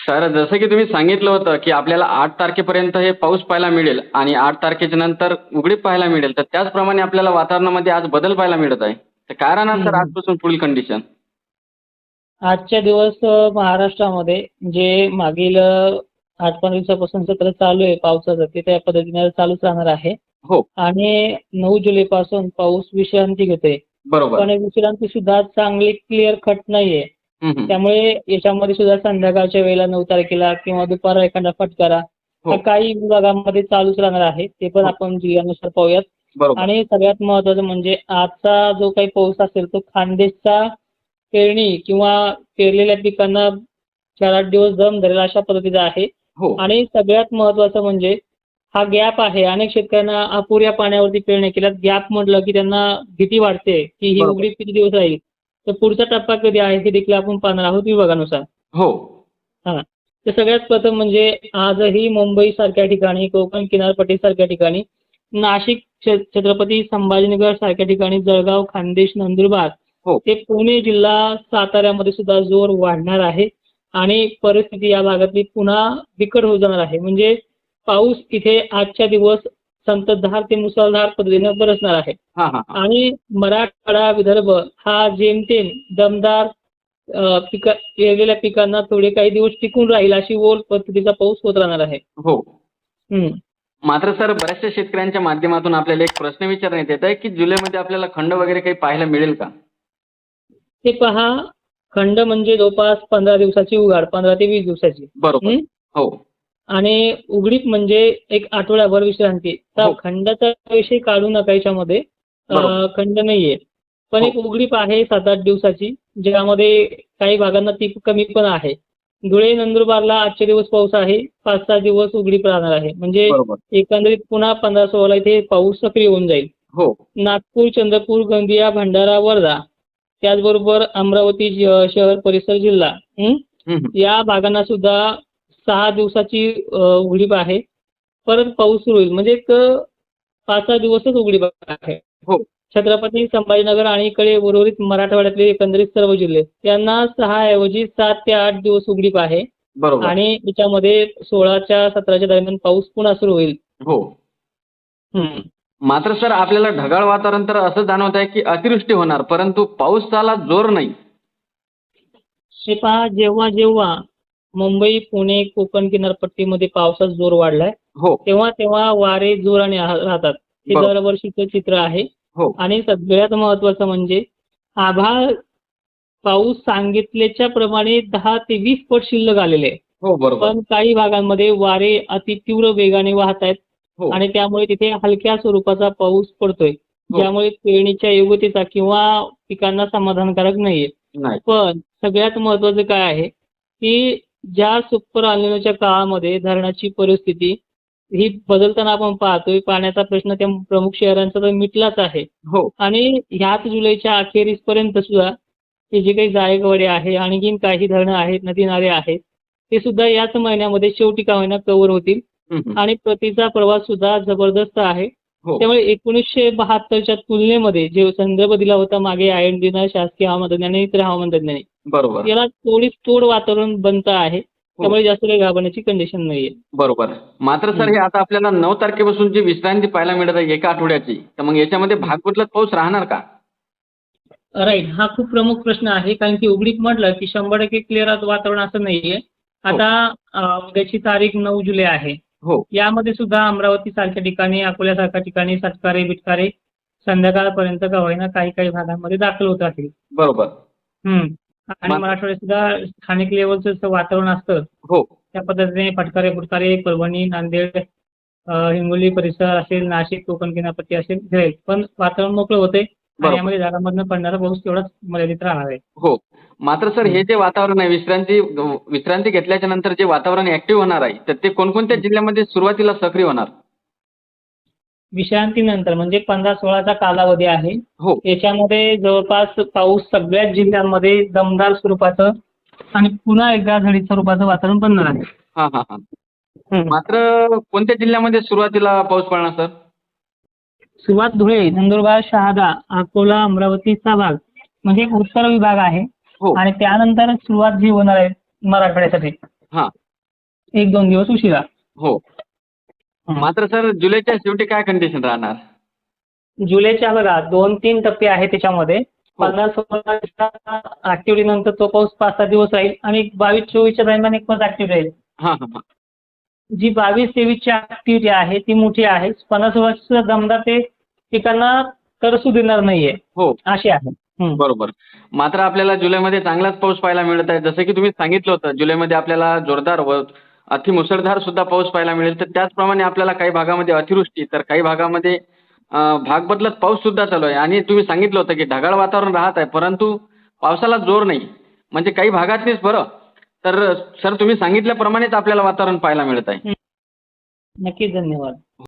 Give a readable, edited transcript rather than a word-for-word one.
Sir, जसं की तुम्ही सांगितलं होतं की आपल्याला 8 तारखेपर्यंत हे पाऊस पाहायला मिळेल आणि 8 तारखेच्या नंतर उघडीप पाहायला मिळेल. तर त्याचप्रमाणे आपल्याला वातावरणामध्ये आज बदल पाहायला मिळत आहे. तर काय राहणार हम्म, सर हम्म. आजपासून पुढील कंडिशन? आजच्या दिवस महाराष्ट्रामध्ये जे मागील 8-15 दिवसापासून सत्र चालू आहे पावसाचं ते त्या पद्धतीने चालूच राहणार आहे. हो, आणि 9 जुलैपासून पाऊस विश्रांती घेतोय. बरोबर. पण विश्रांती सुद्धा चांगली क्लिअर कट नाहीये. हं, हं. त्यामुळे याच्यामध्ये सुद्धा संध्याकाळच्या वेळेला 9 तारखेला किंवा दुपार एखादा फटकारा हो, हा काही विभागांमध्ये चालूच राहणार आहे. ते पण हो, आपण जिल्ह्यानुसार पाहूयात. बरोबर. आणि सगळ्यात महत्त्वाचं म्हणजे आजचा जो काही पाऊस असेल तो खानदेशचा पेरणी किंवा पेरलेल्या पिकांना 4-8 दिवस दम धरेल अशा पद्धतीचा आहे. हो, आणि सगळ्यात महत्त्वाचं म्हणजे हा गॅप आहे. अनेक शेतकऱ्यांना अपुऱ्या पाण्यावरती पेरण्या केल्यात. गॅप म्हटलं की त्यांना भीती वाटते की ही बरोबर. उघडीप किती दिवस राहील. तर पुढचा टप्पा कधी आहे हे देखील आपण पाहणार आहोत विभागानुसार. हो, हां. तर सगळ्यात प्रथम म्हणजे आजही मुंबईसारख्या ठिकाणी, कोकण किनारपट्टीसारख्या ठिकाणी, नाशिक, छत्रपती संभाजीनगर सारख्या ठिकाणी, जळगाव, खान्देश, नंदुरबार हो, ते पुणे जिल्हा, साताऱ्यामध्ये सुद्धा जोर वाढणार आहे. आणि परिस्थिती या भागातली पुन्हा बिकट होत जाणार आहे. म्हणजे पाऊस इथे आजच्या दिवस संततधार ते मुसळधार पद्धतीने बरसणार आहे. हां, हां, हां. आणि मराठवाडा, विदर्भ हा जेमतेम दमदार पेरलेल्या पिकांना थोडे काही दिवस टिकून राहील अशी ओल पद्धतीचा पाऊस होत राहणार आहे. हो. हम्म. मात्र सर, बऱ्याचशा शेतकऱ्यांच्या माध्यमातून आपल्याला एक प्रश्न विचारण्यात येत आहे की जुलैमध्ये आपल्याला खंड वगैरे काही पाहायला मिळेल का? ते पहा, खंड म्हणजे जवळपास 15 दिवसाची उघाड, 15 ते 20 दिवसाची. बरोबर. हम्म? हो, आणि उघडीप म्हणजे एक आठवड्याभर विश्रांती. तर हो, खंडाचा विषय काढू नका याच्यामध्ये. बरोबर. खंड नाहीये. पण हो, एक उघडीप आहे 7-8 दिवसाची, ज्यामध्ये काही भागांना ती कमी पण आहे. धुळे, नंदुरबारला आजचे दिवस पाऊस आहे. 5-6 दिवस उघडीप राहणार आहे. म्हणजे बरोबर. एकंदरीत पुन्हा 15-16 इथे पाऊस सक्रिय होऊन जाईल. हो, नागपूर, चंद्रपूर, गोंदिया, भंडारा, वर्धा, त्याचबरोबर अमरावती शहर परिसर जिल्हा, हं, हं. या भागांना सुद्धा 6 दिवसाची उघडीप आहे. परत पाऊस सुरू होईल. म्हणजे एक 5-6 दिवसच उघडीप आहे. हो, छत्रपती संभाजीनगर आणि इकडे उर्वरित मराठवाड्यातले एकंदरीत सर्व जिल्हे यांना 6 ऐवजी 7 ते 8 दिवस उघडीप आहे. बरोबर. आणि याच्यामध्ये 16च्या 17च्या दरम्यान पाऊस पुन्हा सुरू होईल. हो. हम्म. मात्र सर, आपल्याला ढगाळ वातावरण तर असं जाणवत आहे की अतिवृष्टी होणार, परंतु पावसाला जोर नाही. हे पहा, जेव्हा जेव्हा मुंबई, पुणे, कोकण किनारपट्टीमध्ये पावसाचा जोर वाढलाय हो, तेव्हा तेव्हा वारे जोराने राहतात. हे बरोबर. दरवर्षीचं चित्र आहे. हो, आणि सगळ्यात महत्त्वाचं म्हणजे आभाळ पाऊस सांगितल्याच्या प्रमाणे 10 ते 20 पट शिल्लक आलेले आहे. हो, बरोबर. पण काही भागांमध्ये वारे अति तीव्र वेगाने वाहत आहेत. हो, आणि त्यामुळे तिथे हलक्या स्वरूपाचा पाऊस पडतोय. हो, ज्यामुळे पेरणीच्या योग्यतेचा किंवा पिकांना समाधानकारक नाहीये. नाही. पण सगळ्यात महत्त्वाचं काय आहे की ज्या सुपर अल्निनोच्या काळामध्ये धरणाची परिस्थिती ही बदलताना आपण पाहतोय. पाण्याचा प्रश्न त्या प्रमुख शहरांचा तर मिटलाच आहे. हो, आणि ह्याच जुलैच्या अखेरीसपर्यंत सुद्धा हे जे काही जायकवाडी आहे, आणखीन काही धरणं आहेत, नदी नाले आहेत, ते सुद्धा याच महिन्यामध्ये शेवटी का होईना कव्हर होतील. हं, हं. आणि प्रतीचा प्रवास सुद्धा जबरदस्त आहे. हो, त्यामुळे 1972च्या तुलनेमध्ये जे संदर्भ दिला होता मागे IMDनं, शासकीय हवामान तज्ञांनी, इतर हवामान तज्ञांनी, बरोबर. याला थोडी तोड वातावरण बनतं आहे. हो, त्यामुळे जास्त काही घाबरण्याची कंडिशन नाहीये. बरोबर. मात्र सर, हे आता आपल्याला 9 तारखेपासून जी विश्रांती पाहायला मिळत आहे एका आठवड्याची, तर मग याच्यामध्ये भाग बदलत पाऊस राहणार का? राईट, हा खूप प्रमुख प्रश्न आहे. कारण की उघडीप म्हटलं की 100% क्लिअर वातावरण असं नाहीये. आता उद्याची तारीख 9 जुलै आहे. हो, यामध्ये सुद्धा अमरावती सारख्या ठिकाणी, अकोल्यासारख्या ठिकाणी सटकारे बिटकारे संध्याकाळपर्यंत का होईना काही काही भागांमध्ये दाखल होत राहतील. बरोबर. आणि मराठवाड्यात सुद्धा स्थानिक लेवलचं वातावरण असतं. हो, त्या पद्धतीने फटकारे फुटकारे परभणी, नांदेड, हिंगोली परिसर असेल, नाशिक, कोकण किनारपट्टी असेल, जाईल. पण वातावरण मोकळं होते. आणि बरोबर. यामध्ये झाडामधनं पडणारा पाऊस तेवढाच मर्यादित राहणार आहे. हो. मात्र सर, हे जे वातावरण आहे विश्रांती घेतल्याच्या नंतर जे वातावरण ऍक्टिव्ह होणार आहे, तर ते कोणकोणत्या जिल्ह्यामध्ये सुरुवातीला सक्रिय होणार? विश्रांतीनंतर म्हणजे 15-16चा कालावधी आहे. हो, याच्यामध्ये जवळपास पाऊस सगळ्याच जिल्ह्यांमध्ये दमदार स्वरूपाचं आणि पुन्हा एकदा झडीत स्वरूपाचं वातावरण बनणार आहे. हां, हां, हां. हम्म. मात्र कोणत्या जिल्ह्यामध्ये सुरुवातीला पाऊस पडणार सर? सुरुवात धुळे, नंदुरबार, शहादा, अकोला, अमरावतीचा भाग म्हणजे एक उत्तर विभाग आहे. हो, आणि त्यानंतर सुरुवात जी होणार आहे मराठवाड्यासाठी हां. 1-2 दिवस उशिरा. हो. मात्र सर जुलैच्या शेवटी काय कंडिशन राहणार? जुलैच्या बघा 2-3 टप्पे आहेत त्याच्यामध्ये. हो. 15-16 ऍक्टिव्हिटी नंतर तो पाऊस 5-6 दिवस राहील आणि 22-24च्या दरम्यान एक पाऊस ऍक्टिव्ह राहील. हां, हां, हां. जी 22-23ची ऍक्टिव्हिटी आहे ती मोठी आहे. 15-16चा दमदार ते पिकांना तरसू देणार नाहीये. हो. अशी आहे. बरोबर. मात्र आपल्याला जुलैमध्ये चांगलाच पाऊस पाहायला मिळत आहे. जसं की तुम्ही सांगितलं होतं जुलैमध्ये आपल्याला जोरदार व अतिमुसळधार सुद्धा पाऊस पाहायला मिळेल. तर त्याचप्रमाणे आपल्याला काही भागामध्ये अतिवृष्टी तर काही भागामध्ये भाग बदलत पाऊस सुद्धा चालू आहे आणि तुम्ही सांगितलं होतं की ढगाळ वातावरण राहत आहे परंतु पावसाला जोर नाही. म्हणजे काही भागातलीच बरं. तर सर तुम्ही सांगितल्याप्रमाणेच आपल्याला वातावरण पाहायला मिळत आहे. नक्कीच धन्यवाद.